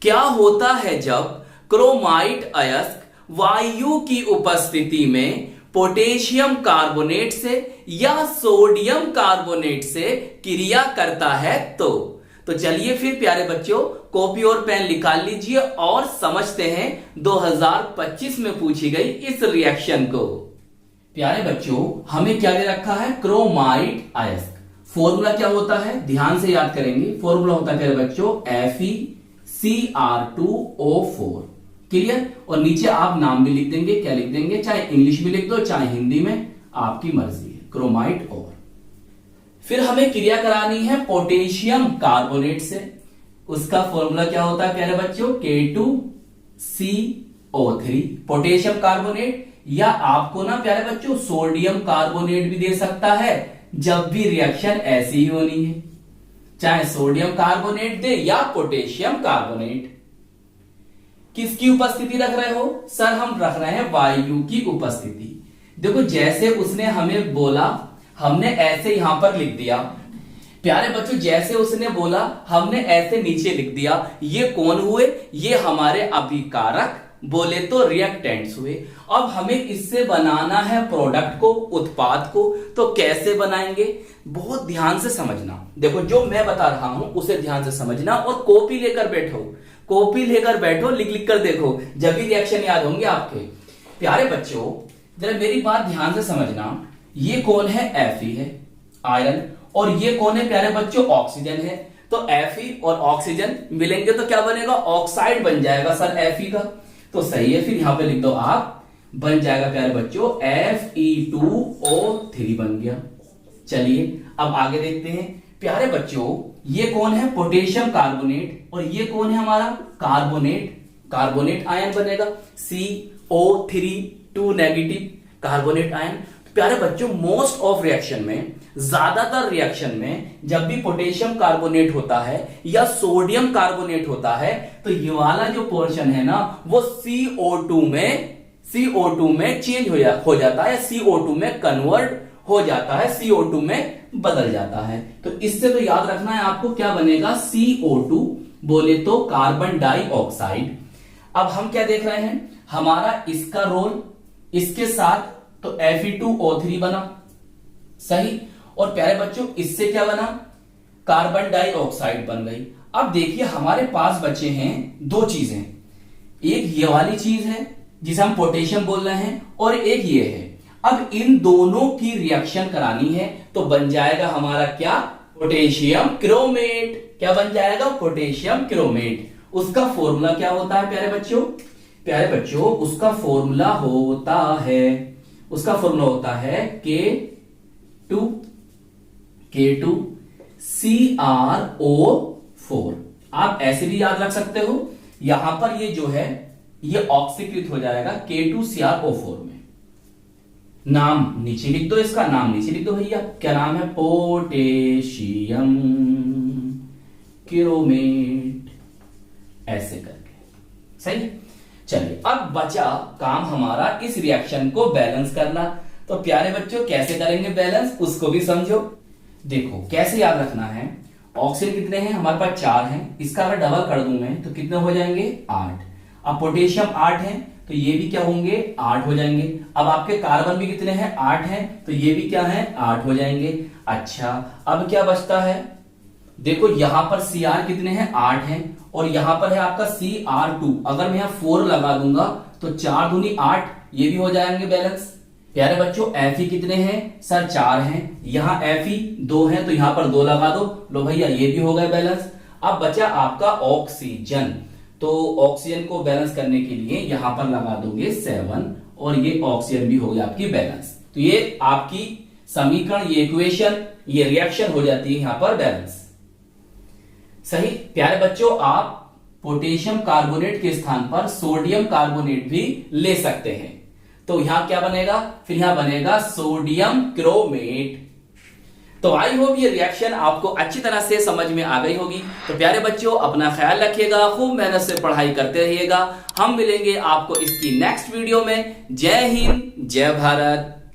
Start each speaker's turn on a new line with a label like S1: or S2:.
S1: क्या होता है जब क्रोमाइट अयस्क वायु की उपस्थिति में पोटेशियम कार्बोनेट से या सोडियम कार्बोनेट से क्रिया करता है? तो चलिए फिर प्यारे बच्चों, कॉपी और पेन निकाल लीजिए और समझते हैं 2025 में पूछी गई इस रिएक्शन को। प्यारे बच्चों, हमें क्या दे रखा है? क्रोमाइट अयस्क। फॉर्मूला क्या होता है? ध्यान से याद करेंगे। फॉर्मूला होता है प्यारे बच्चों FeCr2O4। क्लियर? और नीचे आप नाम भी लिख देंगे। क्या लिख देंगे? चाहे इंग्लिश में लिख दो चाहे हिंदी में, आपकी मर्जी है। क्रोमाइट और फिर हमें क्रिया करानी है पोटेशियम कार्बोनेट से। उसका फॉर्मूला क्या होता है प्यारे बच्चों? K2CO3। पोटेशियम कार्बोनेट, या आपको ना प्यारे बच्चों सोडियम कार्बोनेट भी दे सकता है जब भी रिएक्शन ऐसी ही होनी है, चाहे सोडियम कार्बोनेट दे या पोटेशियम कार्बोनेट। किसकी उपस्थिति रख रहे हो? सर हम रख रहे हैं वायु की उपस्थिति। देखो जैसे उसने हमें बोला, हमने ऐसे यहां पर लिख दिया। प्यारे बच्चों, जैसे उसने बोला हमने ऐसे नीचे लिख दिया। ये कौन हुए? ये हमारे अभिकारक, बोले तो रिएक्टेंट्स हुए। अब हमें इससे बनाना है प्रोडक्ट को, उत्पाद को। तो कैसे बनाएंगे? बहुत ध्यान से समझना। देखो जो मैं बता रहा हूं उसे ध्यान से समझना और कॉपी लेकर बैठो। कॉपी लेकर बैठो, लिख लिख कर देखो, जब भी रिएक्शन याद होंगे आपके। प्यारे बच्चों जरा मेरी बात ध्यान से समझना। ये कौन है? Fe है, आयरन। और ये कौन है प्यारे बच्चों? ऑक्सीजन है। तो Fe और ऑक्सीजन मिलेंगे तो क्या बनेगा? ऑक्साइड बन जाएगा सर Fe का। तो सही है, फिर यहां पे लिख दो आप, बन जाएगा प्यारे बच्चों Fe2O3 बन गया। चलिए अब आगे देखते हैं। प्यारे बच्चों ये कौन है? Potassium carbonate. और ये कौन है हमारा? कार्बोनेट। कार्बोनेट आयन बनेगा CO3 2 नेगेटिव कार्बोनेट आयन। प्यारे बच्चों मोस्ट ऑफ रिएक्शन में, ज्यादातर रिएक्शन में जब भी पोटेशियम कार्बोनेट होता है या सोडियम कार्बोनेट होता है तो ये वाला जो पोर्शन है ना वो CO2 में चेंज हो जाता है, CO2 में कन्वर्ट हो जाता है, CO2 में बदल जाता है। तो इससे तो याद रखना है आपको, क्या बनेगा? CO2 बोले तो कार्बन डाइऑक्साइड। अब हम क्या देख रहे हैं? हमारा इसका रोल इसके साथ, तो Fe2O3 बना, सही। और प्यारे बच्चों इससे क्या बना? कार्बन डाइऑक्साइड बन गई। अब देखिए हमारे पास बचे हैं दो चीजें। एक ये वाली चीज है जिसे हम पोटेशियम बोल रहे हैं, और एक ये है। अब इन दोनों की रिएक्शन करानी है तो बन जाएगा हमारा क्या? Potassium chromate. क्या बन जाएगा? Potassium chromate. उसका फॉर्मूला क्या होता है प्यारे बच्चों? प्यारे बच्चों उसका फॉर्मूला होता है K2CrO4। आप ऐसे भी याद रख सकते हो। यहां पर ये जो है ये ऑक्सीकृत हो जाएगा K2CrO4 में। नाम नीचे लिख दो, इसका नाम नीचे लिख दो भैया। क्या नाम है? पोटेशियम क्रोमेट, ऐसे करके, सही। चलिए अब बचा काम हमारा इस रिएक्शन को बैलेंस करना। तो प्यारे बच्चों कैसे करेंगे बैलेंस, उसको भी समझो। देखो कैसे याद रखना है। ऑक्सीजन कितने हैं हमारे पास? 4 हैं। इसका अगर डबल कर दूं मैं तो कितने हो जाएंगे? 8। अब पोटेशियम 8 है तो ये भी क्या होंगे? 8 हो जाएंगे। अब आपके कार्बन भी कितने हैं? 8 हैं, तो ये भी क्या है? 8 हो जाएंगे। अच्छा अब क्या बचता है? देखो यहां पर Cr कितने हैं? 8 हैं। और यहां पर है आपका Cr2। अगर मैं यहां 4 लगा दूंगा तो 4 दूनी 8, ये भी हो जाएंगे बैलेंस। प्यारे बच्चों Fe कितने हैं? सर 4 हैं। यहां Fe 2 हैं तो यहां पर 2 लगा दो। लो भैया ये भी हो गए बैलेंस। अब बचा आपका ऑक्सीजन। तो ऑक्सीजन को बैलेंस करने के लिए यहां पर लगा दोगे 7, और ये ऑक्सीजन भी हो गया आपकी बैलेंस। तो ये आपकी समीकरण, ये इक्वेशन, ये रिएक्शन हो जाती है यहां पर बैलेंस, सही। प्यारे बच्चों आप पोटेशियम कार्बोनेट के स्थान पर सोडियम कार्बोनेट भी ले सकते हैं। तो यहां क्या बनेगा? फिर यहां बनेगा सोडियम क्रोमेट। तो आई होप ये रिएक्शन आपको अच्छी तरह से समझ में आ गई होगी। तो प्यारे बच्चों अपना ख्याल रखिएगा, खूब मेहनत से पढ़ाई करते रहिएगा। हम मिलेंगे आपको इसकी नेक्स्ट वीडियो में। जय हिंद, जय भारत।